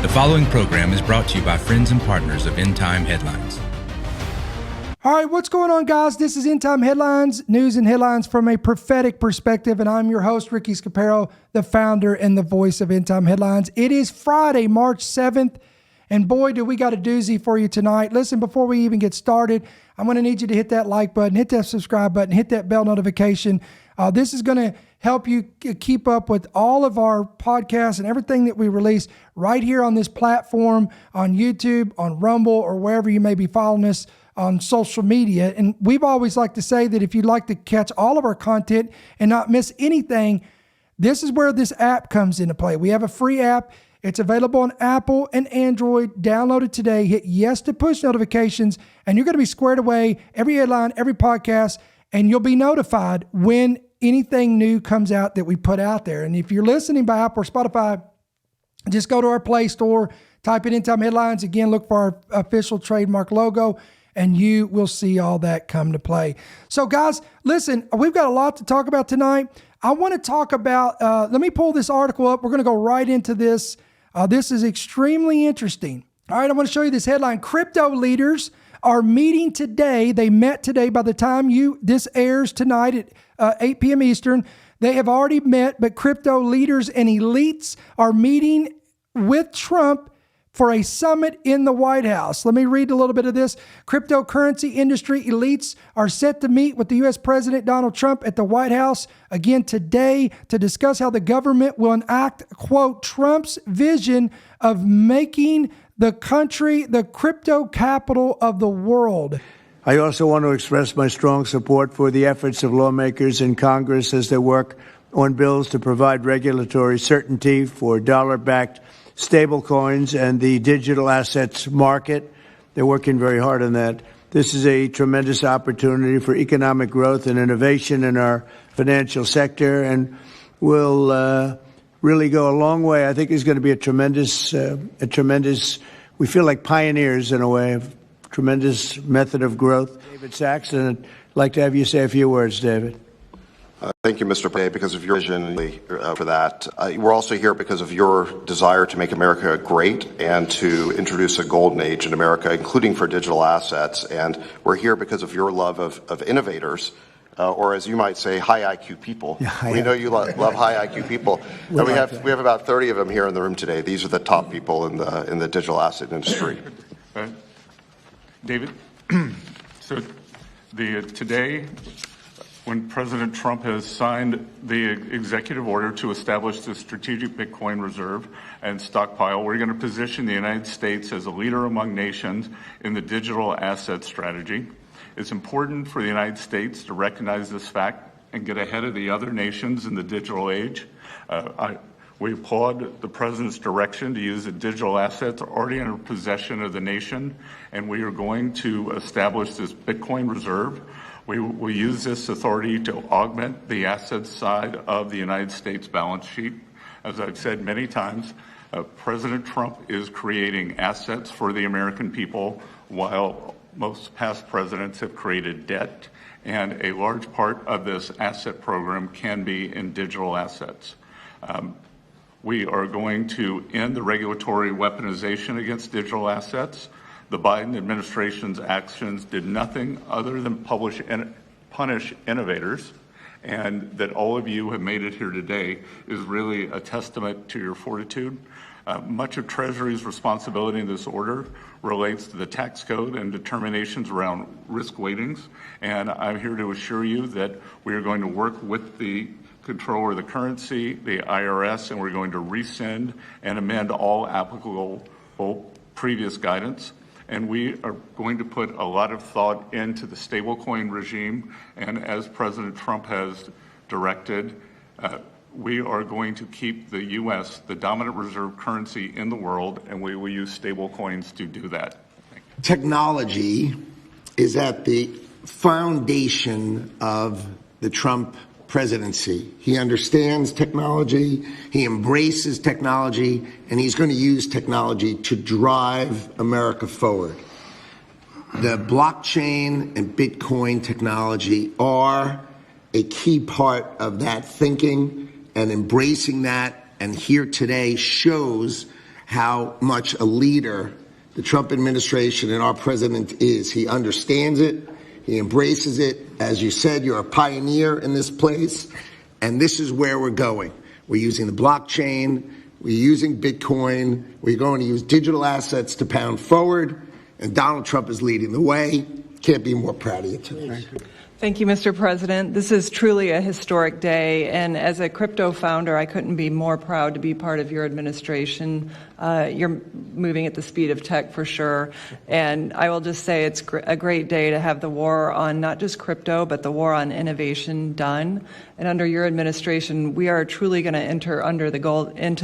The following program is brought to you by friends and partners of End Time Headlines. All right, what's going on, guys? This is End Time Headlines, news and headlines from a prophetic perspective, and I'm your host, Ricky Scaparo, the founder and the voice of End Time Headlines. It is Friday, March 7th, and boy, do we got a doozy for you tonight. Listen, before we even get started, I'm going to need you to hit that like button, hit that subscribe button, hit that bell notification. This is going to help you keep up with all of our podcasts and everything that we release right here on this platform, on YouTube, on Rumble, or wherever you may be following us on social media. And we've always liked to say that if you'd like to catch all of our content and not miss anything, this is where this app comes into play. We have a free app. It's available on Apple and Android. Download it today. Hit yes to push notifications, and you're going to be squared away every headline, every podcast, and you'll be notified when anything new comes out that we put out there. And if you're listening by Apple or Spotify, just go to our Play Store, type in End Time Headlines. Again, look for our official trademark logo, and you will see all that come to play. So, guys, listen, we've got a lot to talk about tonight. I want to talk about, let me pull this article up. We're going to go right into this. This is extremely interesting. All right, I want to show you this headline. Crypto leaders are meeting today. They met today. By the time this airs tonight at 8 p.m. Eastern, they have already met, but crypto leaders and elites are meeting with Trump for a summit in the White House. Let me read a little bit of this. Cryptocurrency industry elites are set to meet with the U.S. President Donald Trump at the White House again today to discuss how the government will enact, quote, Trump's vision of making the country the crypto capital of the world. I also want to express my strong support for the efforts of lawmakers in Congress as they work on bills to provide regulatory certainty for dollar-backed stablecoins and the digital assets market. They're working very hard on that. This is a tremendous opportunity for economic growth and innovation in our financial sector, and will really go a long way. I think it's going to be a tremendous, we feel like pioneers in a way, of tremendous method of growth. David Saxon, I'd like to have you say a few words, David. Thank you, Mr. President, because of your vision for that. We're also here because of your desire to make America great and to introduce a golden age in America, including for digital assets. And we're here because of your love of innovators, or as you might say, high IQ people. Yeah, we know you love high IQ people. And we have about 30 of them here in the room today. These are the top people in the digital asset industry. David, so today, when President Trump has signed the executive order to establish the strategic Bitcoin reserve and stockpile, we're going to position the United States as a leader among nations in the digital asset strategy. It's important for the United States to recognize this fact and get ahead of the other nations in the digital age. We applaud the President's direction to use the digital assets already in possession of the nation, and we are going to establish this Bitcoin reserve. We will use this authority to augment the assets side of the United States balance sheet. As I've said many times, President Trump is creating assets for the American people, while most past presidents have created debt, and a large part of this asset program can be in digital assets. We are going to end the regulatory weaponization against digital assets. The Biden administration's actions did nothing other than punish innovators, and that all of you have made it here today is really a testament to your fortitude. Much of Treasury's responsibility in this order relates to the tax code and determinations around risk weightings, and I'm here to assure you that we are going to work with the Controller of the Currency, the IRS, and we're going to rescind and amend all applicable previous guidance. And we are going to put a lot of thought into the stablecoin regime. And as President Trump has directed, we are going to keep the U.S. the dominant reserve currency in the world, and we will use stablecoins to do that. Technology is at the foundation of the Trump presidency. He understands technology, he embraces technology, and he's going to use technology to drive America forward. The blockchain and Bitcoin technology are a key part of that thinking, and embracing that, and here today shows how much a leader the Trump administration and our president is. He understands it. He embraces it. As you said, you're a pioneer in this place, and this is where we're going. We're using the blockchain. We're using Bitcoin. We're going to use digital assets to pound forward, and Donald Trump is leading the way. Can't be more proud of you today. Thank you, Mr. President. This is truly a historic day, and as a crypto founder, I couldn't be more proud to be part of your administration. You're moving at the speed of tech for sure, and I will just say it's a great day to have the war on not just crypto, but the war on innovation done. And under your administration, we are truly going to enter into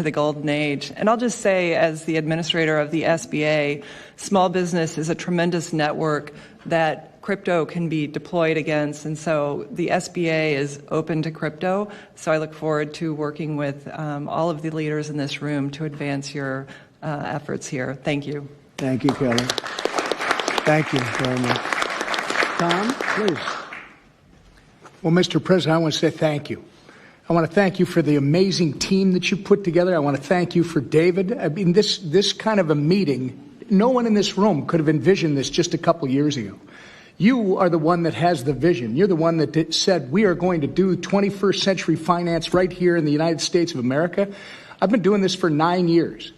the golden age. And I'll just say, as the administrator of the SBA, small business is a tremendous network that crypto can be deployed against, and so the SBA is open to crypto. So I look forward to working with all of the leaders in this room to advance your efforts here. Thank you. Thank you, Kelly. Thank you very much. Tom, please. Well, Mr. President, I want to say thank you. I want to thank you for the amazing team that you put together. I want to thank you for David. I mean, this kind of a meeting, no one in this room could have envisioned this just a couple years ago. You are the one that has the vision. You're the one that said we are going to do 21st century finance right here in the United States of America. I've been doing this for 9 years.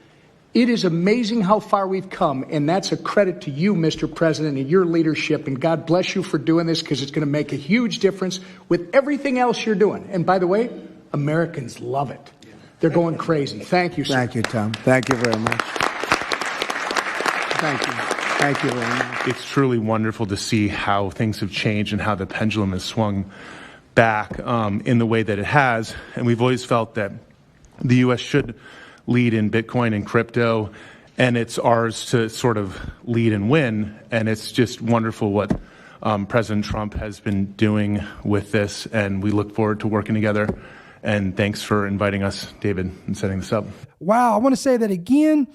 It is amazing how far we've come, and that's a credit to you, Mr. President, and your leadership, and God bless you for doing this, because it's going to make a huge difference with everything else you're doing. And by the way, Americans love it. They're going crazy. Thank you, sir. Thank you, Tom. Thank you very much. Thank you. Thank you very much. It's truly wonderful to see how things have changed and how the pendulum has swung back in the way that it has. And we've always felt that the U.S. should lead in Bitcoin and crypto, and it's ours to sort of lead and win. And it's just wonderful what President Trump has been doing with this, and we look forward to working together. And thanks for inviting us, David, and setting this up. Wow, I want to say that again.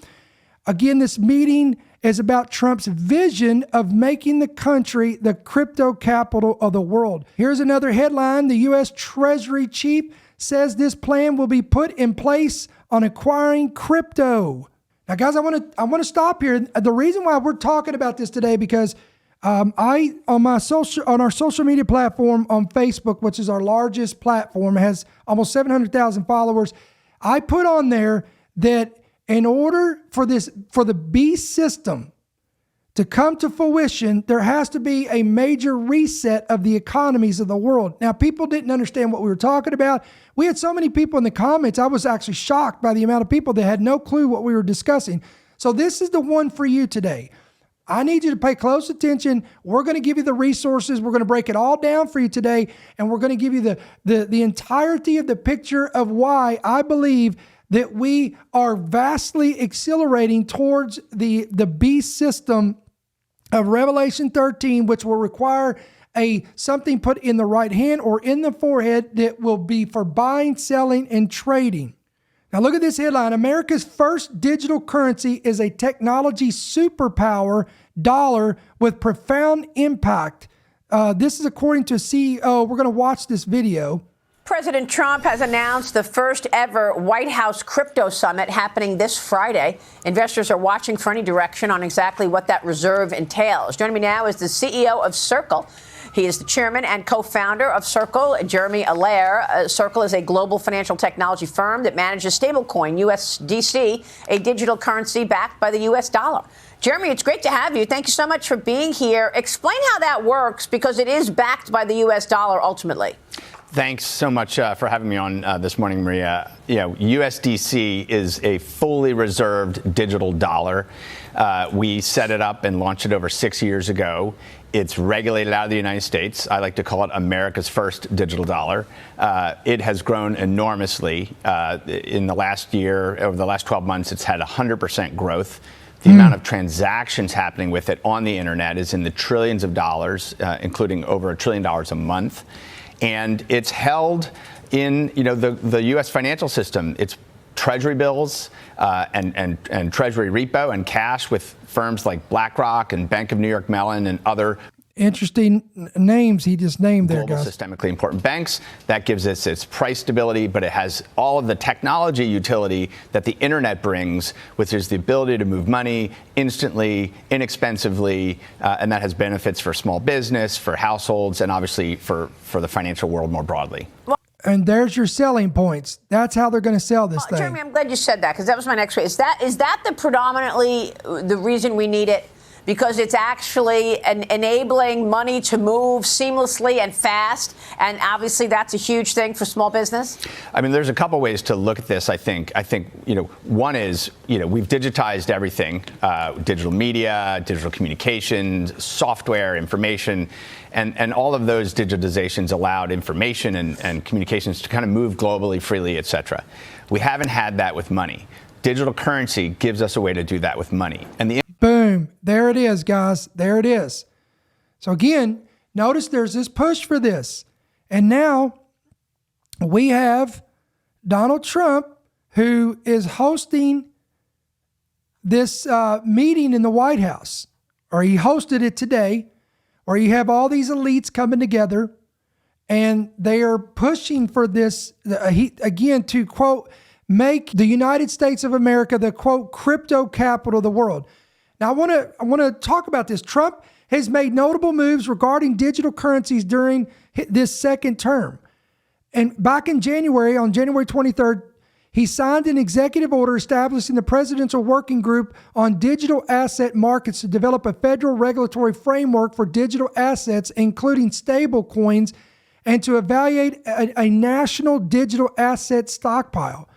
Again, this meeting is about Trump's vision of making the country the crypto capital of the world. Here's another headline. The U.S. Treasury Chief says this plan will be put in place on acquiring crypto. Now, guys, I want to stop here. The reason why we're talking about this today, because on our social media platform on Facebook, which is our largest platform, has almost 700,000 followers. I put on there that in order for the beast system to come to fruition, there has to be a major reset of the economies of the world. Now, people didn't understand what we were talking about. We had so many people in the comments. I was actually shocked by the amount of people that had no clue what we were discussing. So this is the one for you today. I need you to pay close attention. We're going to give you the resources. We're going to break it all down for you today, and we're going to give you the entirety of the picture of why I believe that we are vastly accelerating towards the beast system of Revelation 13, which will require something put in the right hand or in the forehead that will be for buying, selling, and trading. Now look at this headline. America's first digital currency is a technology superpower dollar with profound impact. This is according to a CEO. We're going to watch this video. President Trump has announced the first ever White House crypto summit happening this Friday. Investors are watching for any direction on exactly what that reserve entails. Joining me now is the CEO of Circle. He is the chairman and co-founder of Circle, Jeremy Allaire. Circle is a global financial technology firm that manages stablecoin USDC, a digital currency backed by the U.S. dollar. Jeremy, it's great to have you. Thank you so much for being here. Explain how that works, because it is backed by the U.S. dollar ultimately. Thanks so much for having me on this morning, Maria. USDC is a fully reserved digital dollar. We set it up and launched it over 6 years ago. It's regulated out of the United States. I like to call it America's first digital dollar. It has grown enormously. In the last year, over the last 12 months, it's had 100% growth. The amount of transactions happening with it on the internet is in the trillions of dollars, including over $1 trillion a month. And it's held in, the U.S. financial system. It's treasury bills and treasury repo and cash with firms like BlackRock and Bank of New York Mellon and other. interesting names he just named there, global guys. Systemically important banks. That gives us its price stability, but it has all of the technology utility that the internet brings, which is the ability to move money instantly, inexpensively, and that has benefits for small business, for households, and obviously for the financial world more broadly. And there's your selling points. That's how they're going to sell this thing. Jeremy, I'm glad you said that, because that was my next question. Is that the predominantly the reason we need it? Because it's actually enabling money to move seamlessly and fast, and obviously that's a huge thing for small business. I mean, there's a couple ways to look at this. I think one is we've digitized everything: digital media, digital communications, software, information, and all of those digitizations allowed information and communications to kind of move globally, freely, et cetera. We haven't had that with money. Digital currency gives us a way to do that with money, and boom. There it is, guys. There it is. So again, notice there's this push for this. And now we have Donald Trump, who is hosting this meeting in the White House, or he hosted it today, where you have all these elites coming together, and they are pushing for this, again, to, quote, make the United States of America the, quote, crypto capital of the world. Now, I want to talk about this. Trump has made notable moves regarding digital currencies during this second term. And back in January, on January 23rd, he signed an executive order establishing the Presidential Working Group on Digital Asset Markets to develop a federal regulatory framework for digital assets, including stable coins, and to evaluate a national digital asset stockpile.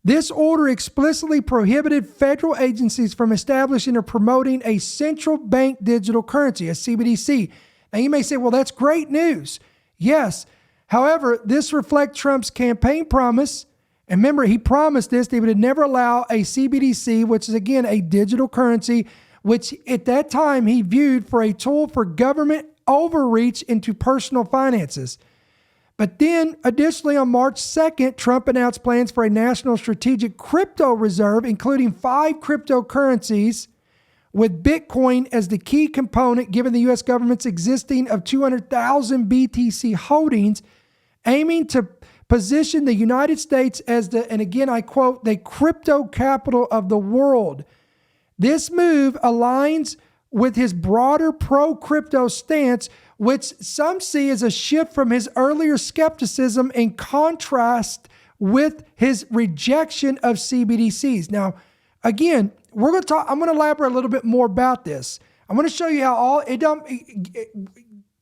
This order explicitly prohibited federal agencies from establishing or promoting a central bank digital currency, a CBDC. Now, you may say, well, that's great news. Yes. However, this reflects Trump's campaign promise. And remember, he promised this, they would never allow a CBDC, which is, again, a digital currency, which at that time he viewed for a tool for government overreach into personal finances. But then, additionally, on March 2nd, Trump announced plans for a national strategic crypto reserve, including 5 cryptocurrencies, with Bitcoin as the key component, given the U.S. government's existing of 200,000 BTC holdings, aiming to position the United States as the, and again, I quote, the crypto capital of the world. This move aligns with his broader pro-crypto stance, which some see as a shift from his earlier skepticism in contrast with his rejection of CBDCs. Now, again, I'm going to elaborate a little bit more about this. I'm going to show you how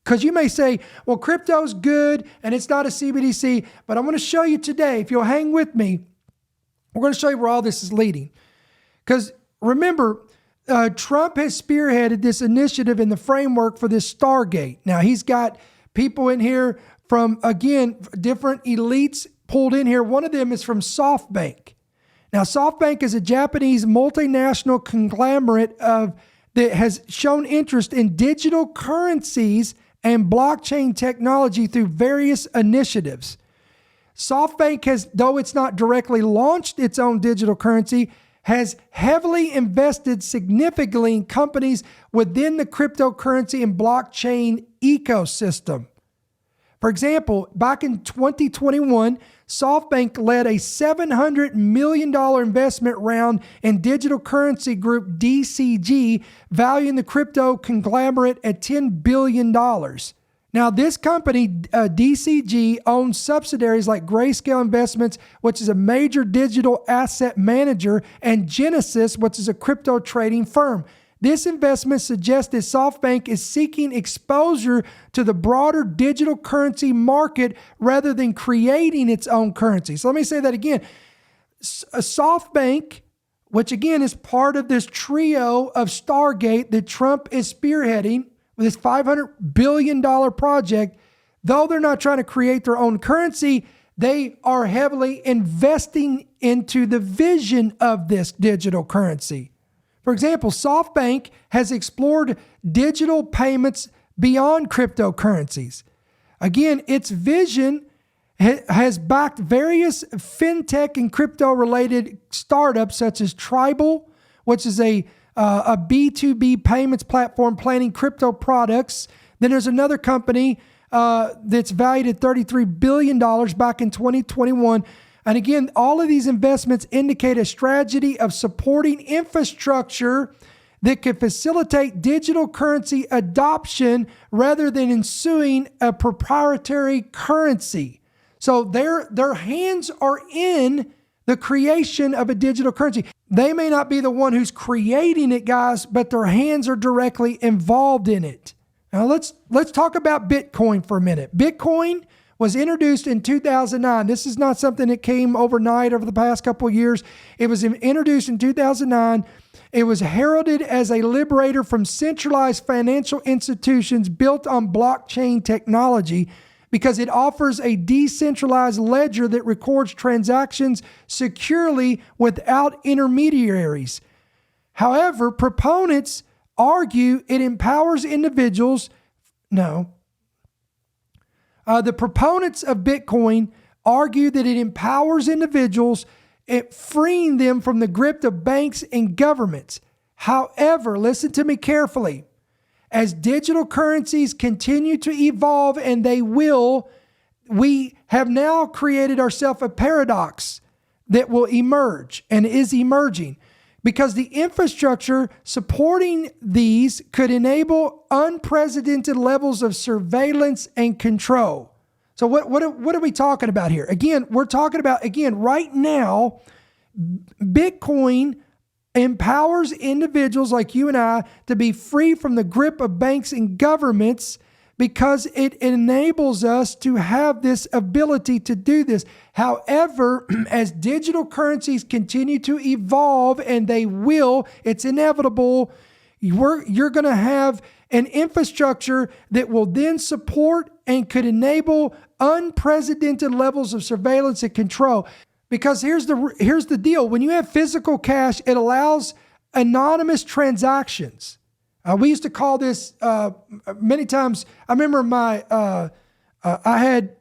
because you may say, well, crypto's good and it's not a CBDC, but I'm going to show you today, if you'll hang with me, we're going to show you where all this is leading. Because remember, Trump has spearheaded this initiative in the framework for this Stargate. Now, he's got people in here from, again, different elites pulled in here. One of them is from SoftBank. Now, SoftBank is a Japanese multinational conglomerate that has shown interest in digital currencies and blockchain technology through various initiatives. SoftBank has, though it's not directly launched its own digital currency, has heavily invested significantly in companies within the cryptocurrency and blockchain ecosystem. For example, back in 2021, SoftBank led a $700 million investment round in digital currency group DCG, valuing the crypto conglomerate at $10 billion. Now, this company, DCG, owns subsidiaries like Grayscale Investments, which is a major digital asset manager, and Genesis, which is a crypto trading firm. This investment suggests that SoftBank is seeking exposure to the broader digital currency market rather than creating its own currency. So let me say that again. SoftBank, which again is part of this trio of Stargate that Trump is spearheading, with this $500 billion project, though they're not trying to create their own currency, they are heavily investing into the vision of this digital currency. For example, SoftBank has explored digital payments beyond cryptocurrencies. Again, its vision has backed various fintech and crypto-related startups such as Tribal, which is a B2B payments platform planning crypto products Then there's another company that's valued at $33 billion back in 2021. And again, all of these investments indicate a strategy of supporting infrastructure that could facilitate digital currency adoption rather than ensuing a proprietary currency. So their hands are in the creation of a digital currency. They may not be the one who's creating it, guys, but their hands are directly involved in it. Now let's talk about Bitcoin for a minute. Bitcoin was introduced in 2009. This is not something that came overnight over the past couple of years. It was introduced in 2009. It was heralded as a liberator from centralized financial institutions built on blockchain technology because it offers a decentralized ledger that records transactions securely without intermediaries. However, proponents argue it empowers individuals. The proponents of Bitcoin argue that it empowers individuals, freeing them from the grip of banks and governments. However, listen to me carefully. As digital currencies continue to evolve, and they will, we have now created ourselves a paradox that will emerge and is emerging, because the infrastructure supporting these could enable unprecedented levels of surveillance and control. So what are we talking about here? Again, we're talking about, right now, Bitcoin empowers individuals like you and I to be free from the grip of banks and governments because it enables us to have this ability to do this. However, as digital currencies continue to evolve, and they will, it's inevitable, you're going to have an infrastructure that will then support and could enable unprecedented levels of surveillance and control. Because here's the deal. When you have physical cash, it allows anonymous transactions. We used to call this many times. I remember I had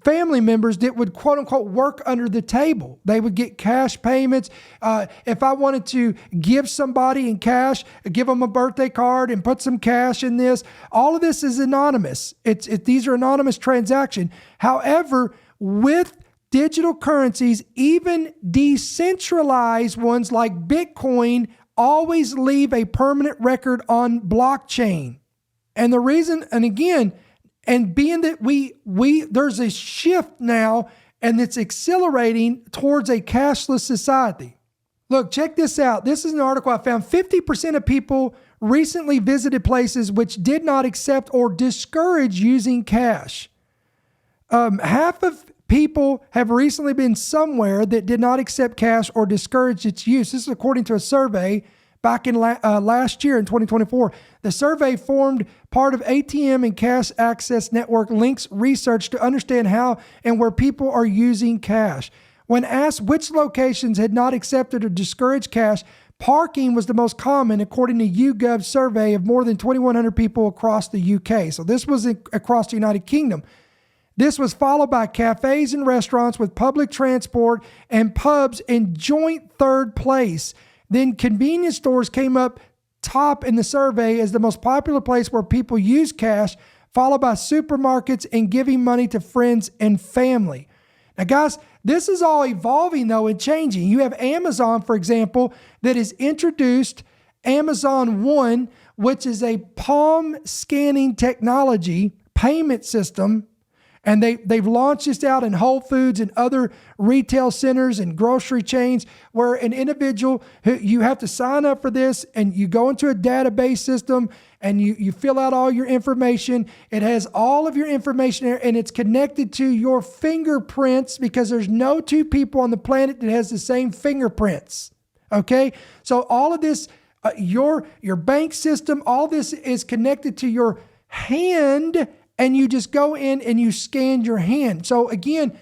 family members that would quote unquote work under the table. They would get cash payments. If I wanted to give somebody in cash, give them a birthday card and put some cash in this, all of this is anonymous. These are anonymous transactions. However, with digital currencies, even decentralized ones like Bitcoin, always leave a permanent record on blockchain. And the reason, and being that there's a shift now, and it's accelerating towards a cashless society. Look, check this out. This is an article I found. 50% of people recently visited places which did not accept or discourage using cash. Half of people have recently been somewhere that did not accept cash or discourage its use. This is according to a survey back in last year in 2024. The survey formed part of ATM and Cash Access Network Links research to understand how and where people are using cash. When asked which locations had not accepted or discouraged cash, parking was the most common, according to YouGov's survey of more than 2,100 people across the UK. So this was across the United Kingdom. This was followed by cafes and restaurants with public transport and pubs in joint third place. Then convenience stores came up top in the survey as the most popular place where people use cash, followed by supermarkets and giving money to friends and family. Now, guys, this is all evolving, though, and changing. You have Amazon, for example, that has introduced Amazon One, which is a palm scanning technology payment system. And they've launched this out in Whole Foods and other retail centers and grocery chains, where an individual, you have to sign up for this, and you go into a database system and you fill out all your information. It has all of your information there, and it's connected to your fingerprints, because there's no two people on the planet that has the same fingerprints. Okay? So all of this, your bank system, all this is connected to your hand, and you just go in and you scan your hand. So again,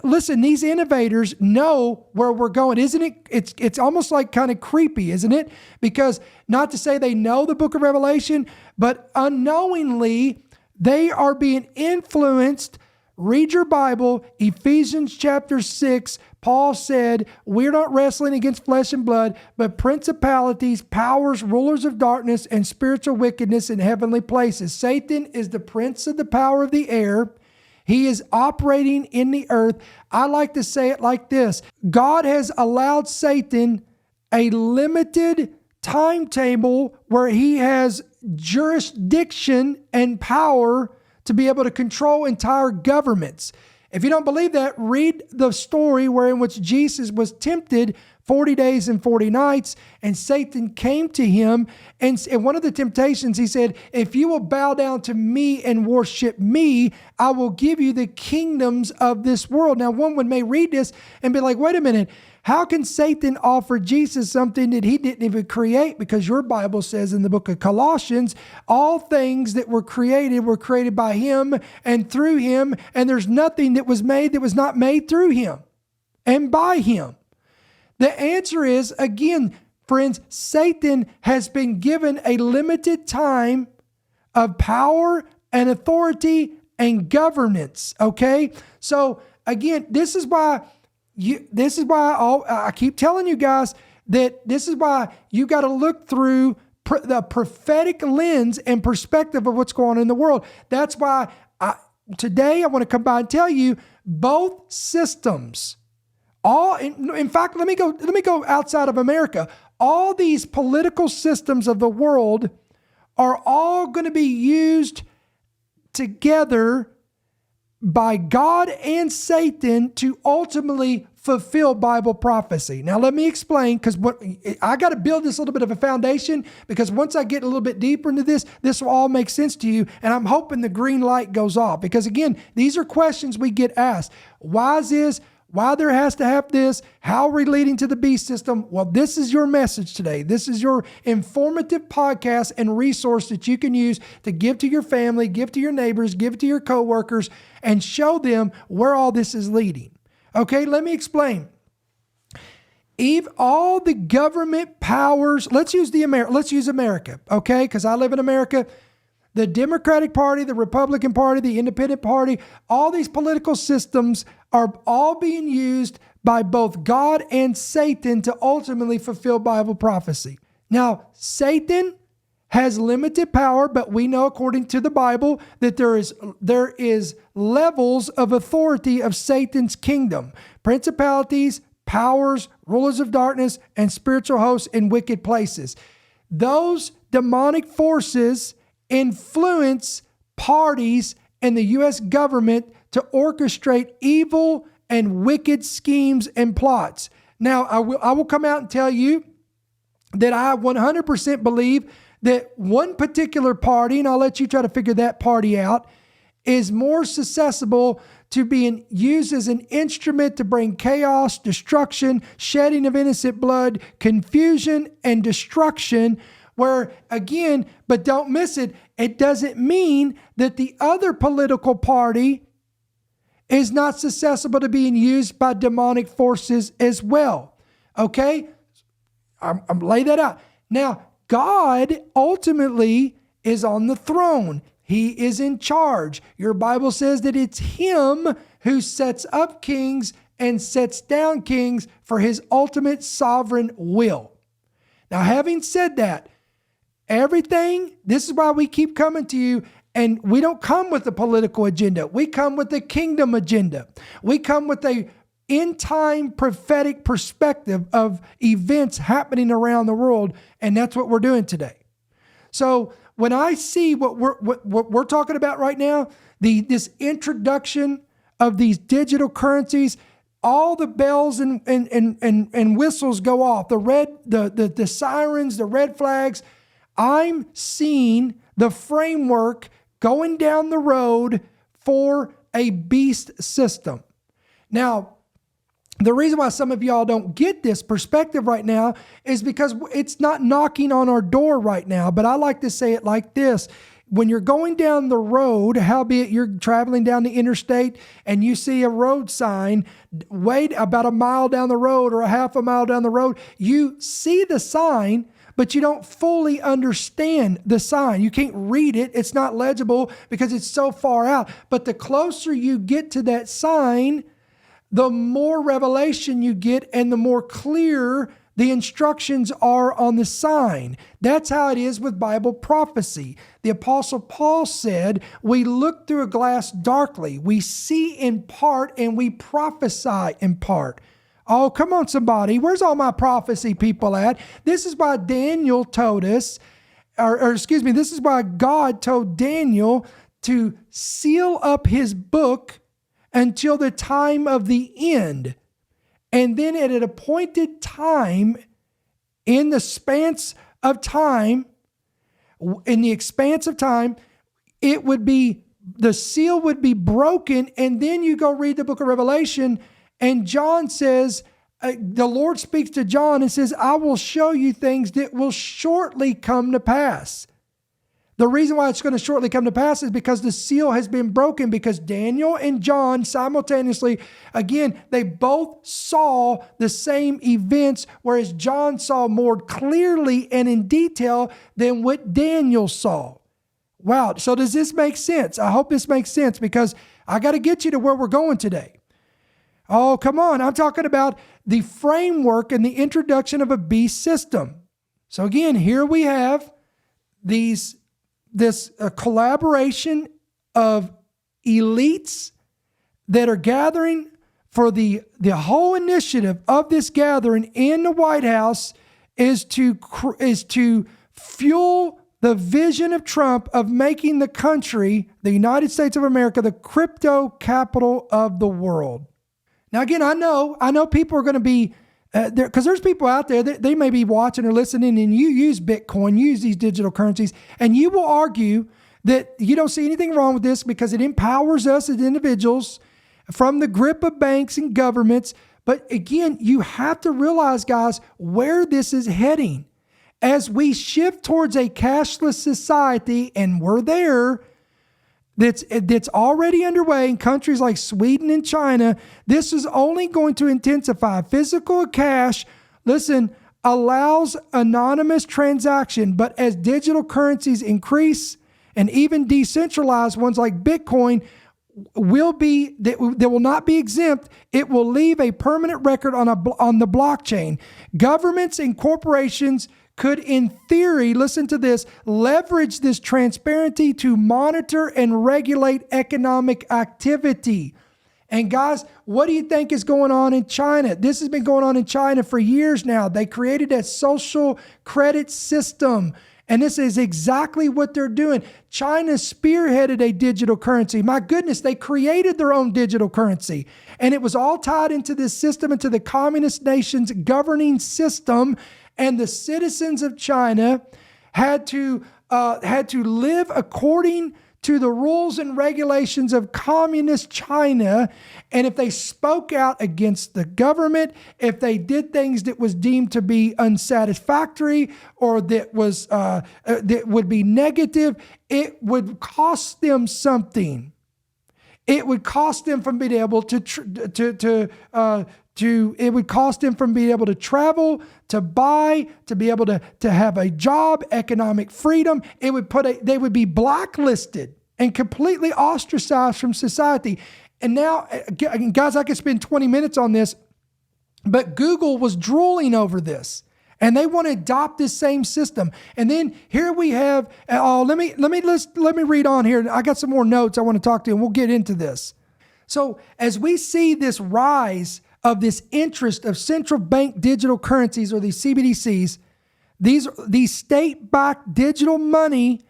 listen, these innovators know where we're going, isn't it? It's almost like kind of creepy, isn't it? Because not to say they know the book of Revelation, but unknowingly, they are being influenced Read your Bible, Ephesians chapter 6. Paul said, we're not wrestling against flesh and blood, but principalities, powers, rulers of darkness, and spiritual wickedness in heavenly places. Satan is the prince of the power of the air. He is operating in the earth. I like to say it like this. God has allowed Satan a limited timetable where he has jurisdiction and power to be able to control entire governments. If you don't believe that, read the story in which Jesus was tempted 40 days and 40 nights, and Satan came to him. And one of the temptations, he said, if you will bow down to me and worship me, I will give you the kingdoms of this world. Now, one may read this and be like, wait a minute, how can Satan offer Jesus something that he didn't even create? Because your Bible says in the book of Colossians, all things that were created by him and through him, and there's nothing that was made that was not made through him and by him. The answer is, again, friends, Satan has been given a limited time of power and authority and governance, okay? So, again, this is why I keep telling you guys that this is why you got to look through the prophetic lens and perspective of what's going on in the world. That's why today I want to come by and tell you both systems. In fact, let me go outside of America. All these political systems of the world are all going to be used together by God and Satan to ultimately fulfill Bible prophecy. Now, let me explain, because I got to build this little bit of a foundation, because once I get a little bit deeper into this will all make sense to you, and I'm hoping the green light goes off, because again, these are questions we get asked. Why is this? Why there has to have this? How are we leading to the beast system? Well, this is your message today. This is your informative podcast and resource that you can use to give to your family, give to your neighbors, give to your coworkers, and show them where all this is leading. Okay, let me explain. All the government powers, let's use America, okay? Because I live in America. The Democratic Party, the Republican Party, the Independent Party, all these political systems are all being used by both God and Satan to ultimately fulfill Bible prophecy. Now, Satan has limited power, but we know according to the Bible that there is levels of authority of Satan's kingdom. Principalities, powers, rulers of darkness, and spiritual hosts in wicked places. Those demonic forces influence parties and the U.S. government to orchestrate evil and wicked schemes and plots. Now, I will come out and tell you that I 100% believe that one particular party, and I'll let you try to figure that party out, is more susceptible to being used as an instrument to bring chaos, destruction, shedding of innocent blood, confusion, and destruction. Where, again, but don't miss it, it doesn't mean that the other political party is not susceptible to being used by demonic forces as well. Okay? I'm lay that out. Now, God ultimately is on the throne. He is in charge. Your Bible says that it's Him who sets up kings and sets down kings for His ultimate sovereign will. Now, having said that, this is why we keep coming to you, and we don't come with a political agenda. We come with a kingdom agenda. We come with a end-time prophetic perspective of events happening around the world, and that's what we're doing today. So when I see what we're talking about right now, this introduction of these digital currencies, all the bells and whistles go off. The sirens, the red flags. I'm seeing the framework going down the road for a beast system. Now, the reason why some of y'all don't get this perspective right now is because it's not knocking on our door right now. But I like to say it like this. When you're going down the road, howbeit you're traveling down the interstate and you see a road sign way about a mile down the road or a half a mile down the road, you see the sign, but you don't fully understand the sign. You can't read it. It's not legible because it's so far out. But the closer you get to that sign, the more revelation you get and the more clear the instructions are on the sign. That's how it is with Bible prophecy. The Apostle Paul said, we look through a glass darkly. We see in part and we prophesy in part. Oh, come on, somebody. Where's all my prophecy people at? This is why Daniel told us, this is why God told Daniel to seal up his book until the time of the end. And then at an appointed time, in the expanse of time, it would be, the seal would be broken. And then you go read the book of Revelation, and John says, the Lord speaks to John and says, I will show you things that will shortly come to pass. The reason why it's going to shortly come to pass is because the seal has been broken, because Daniel and John simultaneously, again, they both saw the same events, whereas John saw more clearly and in detail than what Daniel saw. Wow. So does this make sense? I hope this makes sense, because I got to get you to where we're going today. Oh, come on. I'm talking about the framework and the introduction of a beast system. So again, here we have this collaboration of elites that are gathering for the whole initiative of this gathering in the White House is to fuel the vision of Trump of making the country, the United States of America, the crypto capital of the world. Now, again, I know people are going to be because there's people out there that they may be watching or listening, and you use Bitcoin, use these digital currencies, and you will argue that you don't see anything wrong with this because it empowers us as individuals from the grip of banks and governments. But again, you have to realize, guys, where this is heading. As we shift towards a cashless society, and we're there, that's already underway in countries like Sweden and China, this is only going to intensify. Physical cash, listen, allows anonymous transaction, but as digital currencies increase and even decentralized ones like Bitcoin that will not be exempt, it will leave a permanent record on the blockchain. Governments and corporations could, in theory, listen to this, leverage this transparency to monitor and regulate economic activity. And guys, what do you think is going on in China? This has been going on in China for years now. They created a social credit system, and this is exactly what they're doing. China spearheaded a digital currency. My goodness, they created their own digital currency. And it was all tied into this system, into the communist nation's governing system. And the citizens of China had to live according to the rules and regulations of communist China. And if they spoke out against the government, if they did things that was deemed to be unsatisfactory or that would be negative, it would cost them something. It would cost them from being able it would cost them from being able to travel, to buy, to be able to have a job, economic freedom. They would be blacklisted and completely ostracized from society. And now, guys, I could spend 20 minutes on this, but Google was drooling over this, and they want to adopt this same system. And then here we have, let me read on here. I got some more notes I want to talk to you, and we'll get into this. So as we see this rise of this interest of central bank digital currencies, or these CBDCs, these state-backed digital money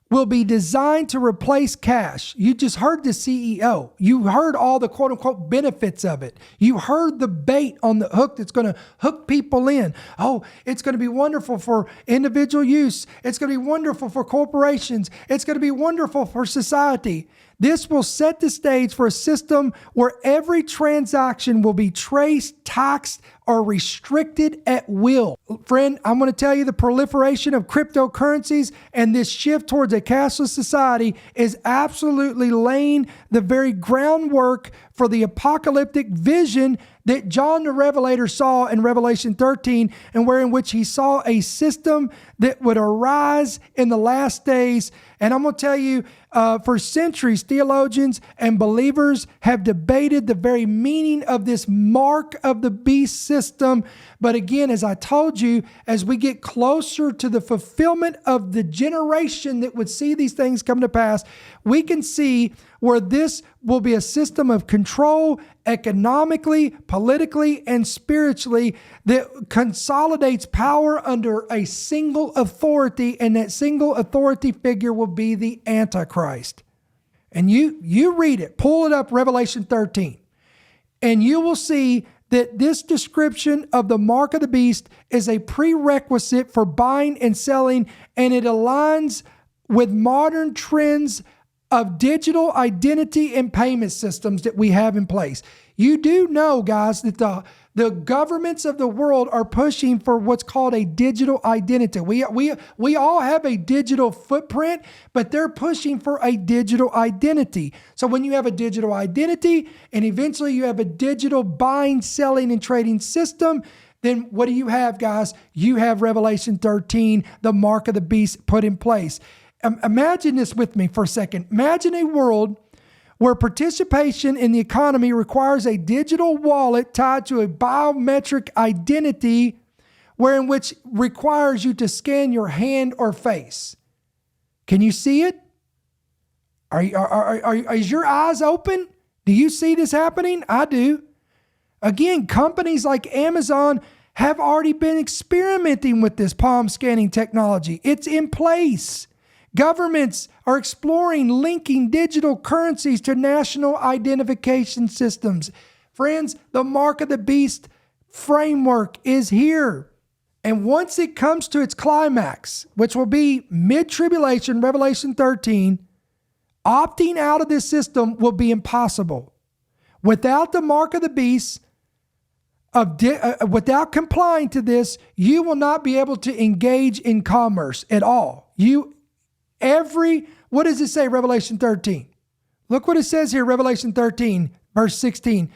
will be designed to replace cash. You just heard the CEO. You heard all the quote-unquote benefits of it. You heard the bait on the hook that's going to hook people in. Oh, it's going to be wonderful for individual use. It's going to be wonderful for corporations. It's going to be wonderful for society. This will set the stage for a system where every transaction will be traced, taxed, or restricted at will. Friend, I'm going to tell you, the proliferation of cryptocurrencies and this shift towards a cashless society is absolutely laying the very groundwork for the apocalyptic vision that John the Revelator saw in Revelation 13, and wherein which he saw a system that would arise in the last days. And I'm going to tell you, for centuries, theologians and believers have debated the very meaning of this mark of the beast system. But again, as I told you, as we get closer to the fulfillment of the generation that would see these things come to pass, we can see where this will be a system of control economically, politically, and spiritually that consolidates power under a single authority, and that single authority figure will be the Antichrist. And you read it, pull it up, Revelation 13, and you will see that this description of the mark of the beast is a prerequisite for buying and selling, and it aligns with modern trends of digital identity and payment systems that we have in place. You do know, guys, that the governments of the world are pushing for what's called a digital identity. We all have a digital footprint, but they're pushing for a digital identity. So when you have a digital identity and eventually you have a digital buying, selling, and trading system, then what do you have, guys? You have Revelation 13, the mark of the beast put in place. Imagine this with me for a second. Imagine a world where participation in the economy requires a digital wallet tied to a biometric identity, wherein which requires you to scan your hand or face. Can you see it? Is your eyes open? Do you see this happening? I do. Again, companies like Amazon have already been experimenting with this palm scanning technology. It's in place. Governments are exploring linking digital currencies to national identification systems. Friends, the mark of the beast framework is here. And once it comes to its climax, which will be mid-tribulation, Revelation 13, opting out of this system will be impossible. Without the mark of the beast, without complying to this, you will not be able to engage in commerce at all. What does it say, Revelation 13? Look what it says here, Revelation 13, verse 16.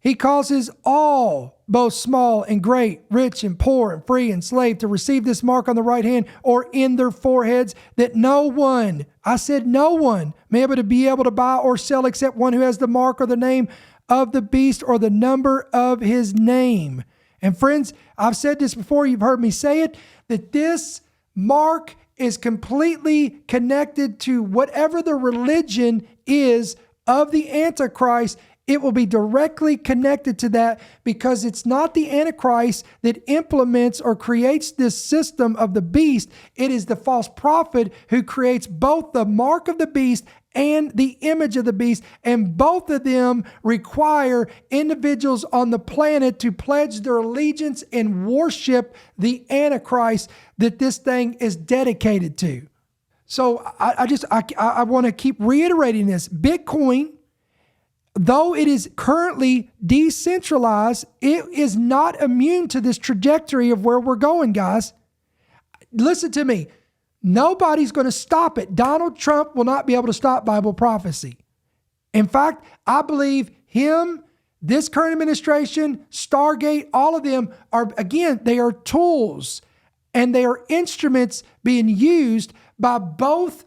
He causes all, both small and great, rich and poor and free and slave, to receive this mark on the right hand or in their foreheads, that no one, I said no one, may be able to buy or sell except one who has the mark or the name of the beast or the number of his name. And friends, I've said this before, you've heard me say it, that this mark is completely connected to whatever the religion is of the Antichrist. It will be directly connected to that, because it's not the Antichrist that implements or creates this system of the beast. It is the false prophet who creates both the mark of the beast and the image of the beast. And both of them require individuals on the planet to pledge their allegiance and worship the Antichrist that this thing is dedicated to. So I want to keep reiterating this. Bitcoin, though it is currently decentralized, it is not immune to this trajectory of where we're going, guys. Listen to me. Nobody's going to stop it. Donald Trump will not be able to stop Bible prophecy. In fact, I believe him, this current administration, Stargate, all of them are, again, they are tools and they are instruments being used by both,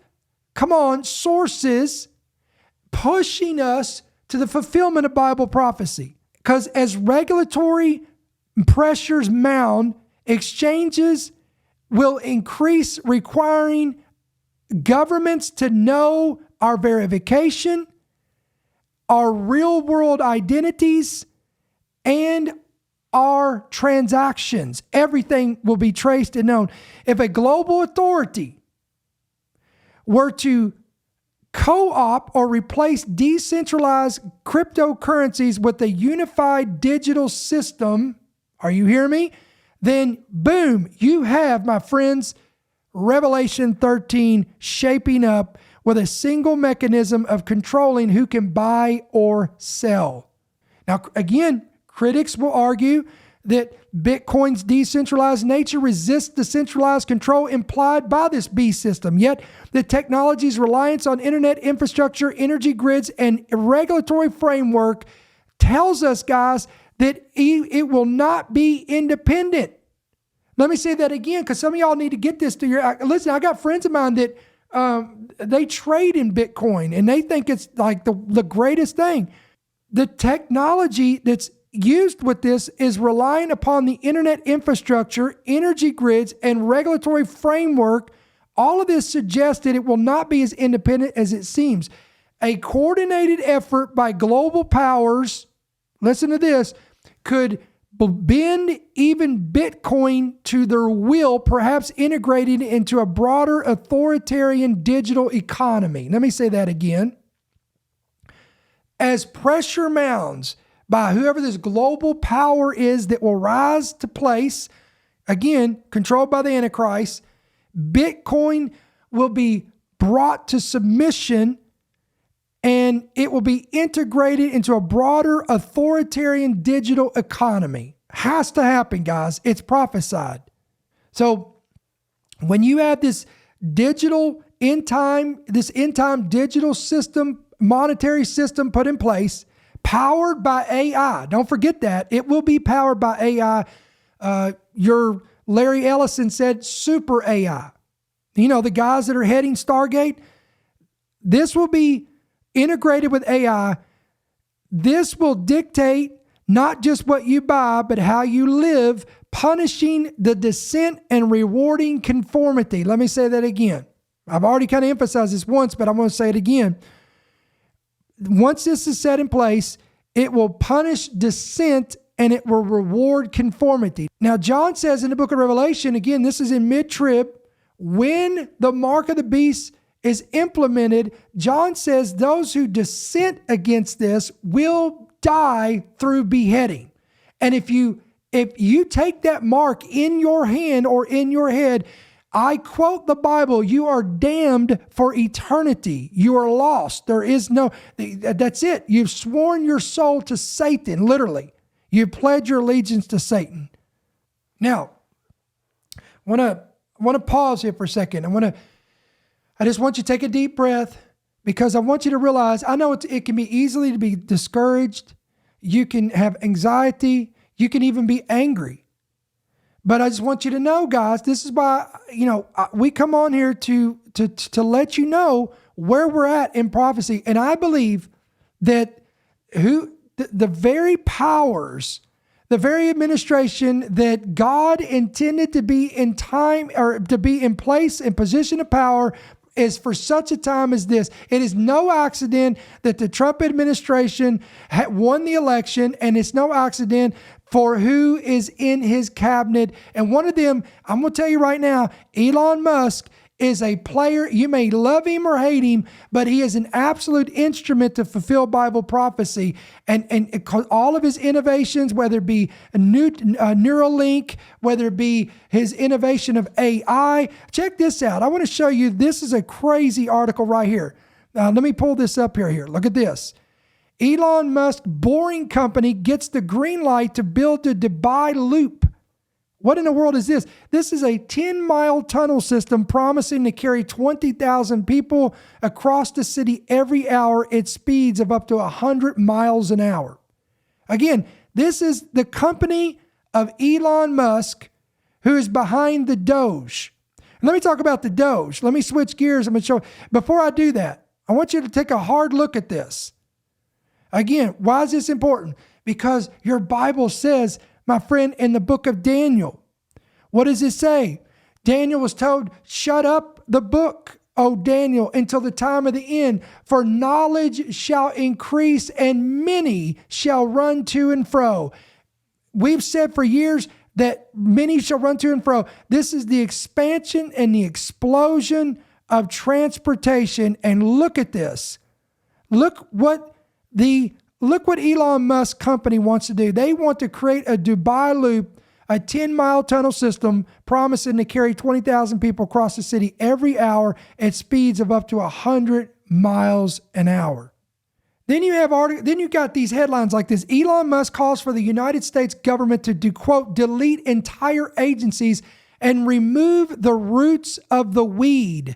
sources pushing us to the fulfillment of Bible prophecy. Because as regulatory pressures mount, exchanges will increase, requiring governments to know our verification, our real world identities, and our transactions. Everything will be traced and known. If a global authority were to co-opt or replace decentralized cryptocurrencies with a unified digital system, are you hearing me? Then boom, you have, my friends, Revelation 13 shaping up with a single mechanism of controlling who can buy or sell. Now, again, critics will argue that Bitcoin's decentralized nature resists the centralized control implied by this beast system. Yet the technology's reliance on internet infrastructure, energy grids, and regulatory framework tells us, guys, that it will not be independent. Let me say that again, because some of y'all need to get this to your... Listen, I got friends of mine that they trade in Bitcoin, and they think it's like the greatest thing. The technology that's used with this is relying upon the internet infrastructure, energy grids, and regulatory framework. All of this suggests that it will not be as independent as it seems. A coordinated effort by global powers, listen to this, could bend even Bitcoin to their will, perhaps integrating it into a broader authoritarian digital economy. Let me say that again. As pressure mounts by whoever this global power is that will rise to place, again, controlled by the Antichrist, Bitcoin will be brought to submission and it will be integrated into a broader authoritarian digital economy. Has to happen, guys. It's prophesied. So when you have this digital end time digital system, monetary system put in place, powered by AI. Don't forget that. It will be powered by AI. Your Larry Ellison said super AI. You know, the guys that are heading Stargate, this will be integrated with AI. This will dictate not just what you buy, but how you live, punishing the dissent and rewarding conformity. Let me say that again. I've already kind of emphasized this once, but I'm going to say it again. Once this is set in place, it will punish dissent and it will reward conformity. Now, John says in the book of Revelation, again, this is in mid-trib, when the mark of the beast is implemented, John says those who dissent against this will die through beheading. And if you take that mark in your hand or in your head, I quote the Bible, you are damned for eternity. You are lost. There is no, that's it. You've sworn your soul to Satan, literally. You pledge your allegiance to Satan. Now, I want to pause here for a second. I just want you to take a deep breath because I want you to realize, I know it can be easily to be discouraged. You can have anxiety. You can even be angry. But I just want you to know, guys, this is why, we come on here to let you know where we're at in prophecy. And I believe that the very powers, the very administration that God intended to be in time or to be in place in position of power is for such a time as this. It is no accident that the Trump administration won the election, and it's no accident for who is in his cabinet. And one of them, I'm going to tell you right now, Elon Musk is a player. You may love him or hate him, but he is an absolute instrument to fulfill Bible prophecy. And all of his innovations, whether it be a new Neuralink, whether it be his innovation of AI. Check this out. I want to show you, this is a crazy article right here. Let me pull this up here. Look at this. Elon Musk Boring Company gets the green light to build the Dubai Loop. What in the world is this? This is a 10-mile tunnel system promising to carry 20,000 people across the city every hour at speeds of up to 100 miles an hour. Again, this is the company of Elon Musk who is behind the Doge. And let me talk about the Doge. Let me switch gears. I'm going to show. Before I do that, I want you to take a hard look at this. Again, why is this important? Because your Bible says, my friend, in the book of Daniel, what does it say? Daniel was told, shut up the book, O Daniel, until the time of the end, for knowledge shall increase and many shall run to and fro. We've said for years that many shall run to and fro. This is the expansion and the explosion of transportation. And look at this. Look what Elon Musk company wants to do. They want to create a Dubai Loop, a 10-mile tunnel system promising to carry 20,000 people across the city every hour at speeds of up to 100 miles an hour. Then you got these headlines like this. Elon Musk calls for the United States government to quote, delete entire agencies and remove the roots of the weed.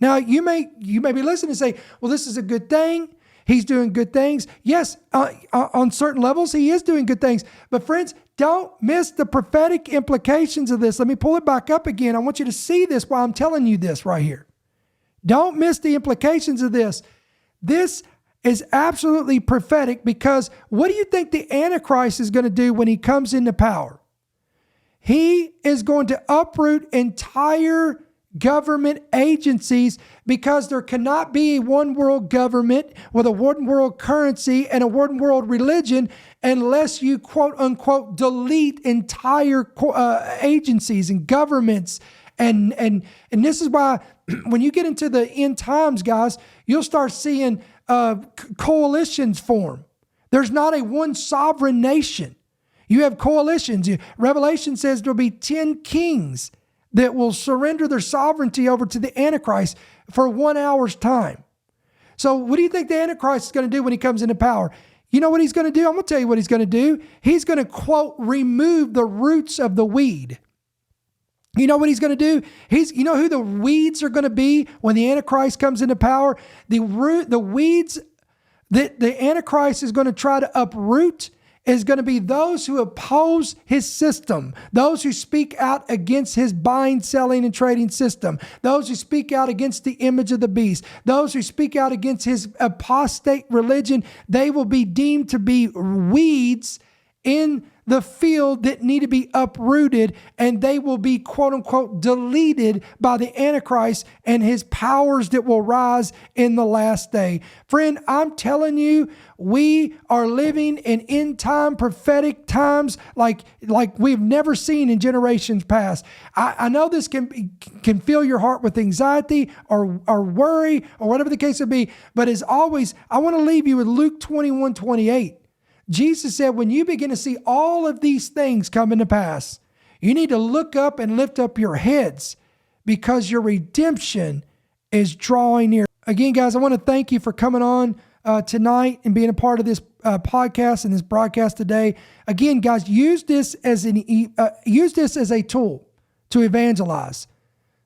Now, you may be listening and say, well, this is a good thing. He's doing good things. Yes, on certain levels, he is doing good things. But friends, don't miss the prophetic implications of this. Let me pull it back up again. I want you to see this while I'm telling you this right here. Don't miss the implications of this. This is absolutely prophetic, because what do you think the Antichrist is going to do when he comes into power? He is going to uproot entire government agencies, because there cannot be a one world government with a one world currency and a one world religion unless you quote unquote delete entire agencies and governments. And this is why when you get into the end times, guys, you'll start seeing coalitions form. There's not a one sovereign nation. You have coalitions. Revelation says there'll be 10 kings that will surrender their sovereignty over to the Antichrist for 1 hour's time. So what do you think the Antichrist is going to do when he comes into power? You know what he's going to do? I'm going to tell you what he's going to do. He's going to, quote, remove the roots of the weed. You know what he's going to do? You know who the weeds are going to be when the Antichrist comes into power? The weeds that the Antichrist is going to try to uproot is going to be those who oppose his system, those who speak out against his buying, selling, and trading system, those who speak out against the image of the beast, those who speak out against his apostate religion. They will be deemed to be weeds in the field that need to be uprooted, and they will be quote unquote deleted by the Antichrist and his powers that will rise in the last day. Friend, I'm telling you, we are living in end time prophetic times like we've never seen in generations past. I know this can fill your heart with anxiety or worry or whatever the case would be, but as always, I want to leave you with Luke 21:28. Jesus said, when you begin to see all of these things come into pass, you need to look up and lift up your heads, because your redemption is drawing near. Again, guys, I want to thank you for coming on tonight and being a part of this podcast and this broadcast today. Again, guys, use this as a tool to evangelize.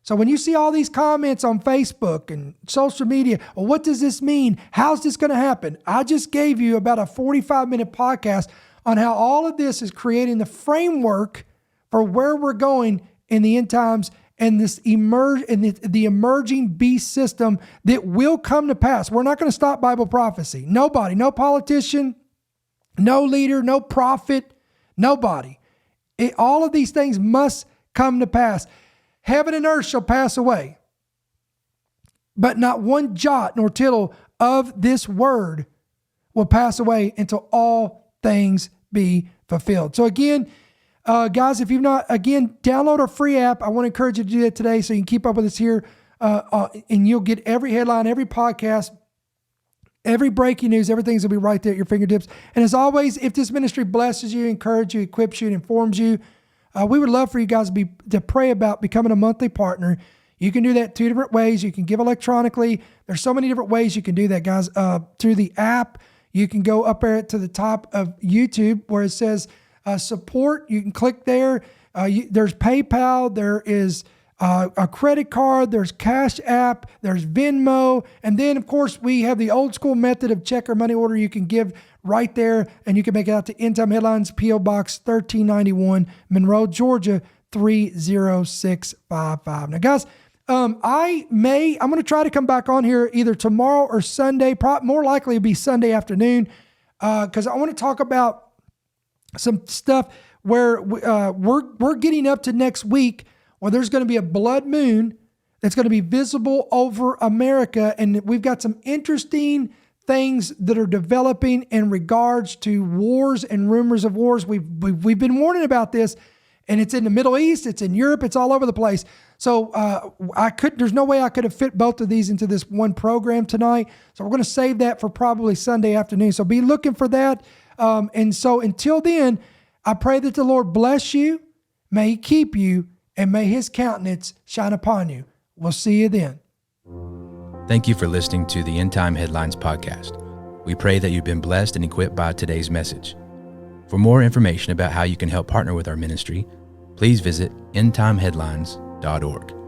So when you see all these comments on Facebook and social media, well, what does this mean? How's this going to happen? I just gave you about a 45-minute podcast on how all of this is creating the framework for where we're going in the end times and this the emerging beast system that will come to pass. We're not going to stop Bible prophecy. Nobody, no politician, no leader, no prophet, nobody. All of these things must come to pass. Heaven and earth shall pass away, but not one jot nor tittle of this word will pass away until all things be fulfilled. So again, guys, if you've not, again, download our free app. I want to encourage you to do that today so you can keep up with us here, and you'll get every headline, every podcast, every breaking news, everything's will be right there at your fingertips. And as always, if this ministry blesses you, encourages you, equips you, and informs you, we would love for you guys to pray about becoming a monthly partner. You can do that 2 different ways. You can give electronically. There's so many different ways you can do that, guys. Through the app, you can go up there to the top of YouTube where it says support. You can click there. There's PayPal. There is a credit card. There's Cash App. There's Venmo. And then, of course, we have the old school method of check or money order. You can give right there, and you can make it out to End Time Headlines, P.O. Box 1391, Monroe, Georgia, 30655. Now, guys, I'm going to try to come back on here either tomorrow or Sunday. More likely it'll be Sunday afternoon, because I want to talk about some stuff where we're getting up to next week where there's going to be a blood moon that's going to be visible over America, and we've got some interesting things that are developing in regards to wars and rumors of wars. We've been warning about this, and it's in the Middle East, it's in Europe, it's all over the place. So there's no way I could have fit both of these into this one program tonight. So we're going to save that for probably Sunday afternoon. So be looking for that. And so until then, I pray that the Lord bless you, may He keep you, and may His countenance shine upon you. We'll see you then. Thank you for listening to the End Time Headlines podcast. We pray that you've been blessed and equipped by today's message. For more information about how you can help partner with our ministry, please visit endtimeheadlines.org.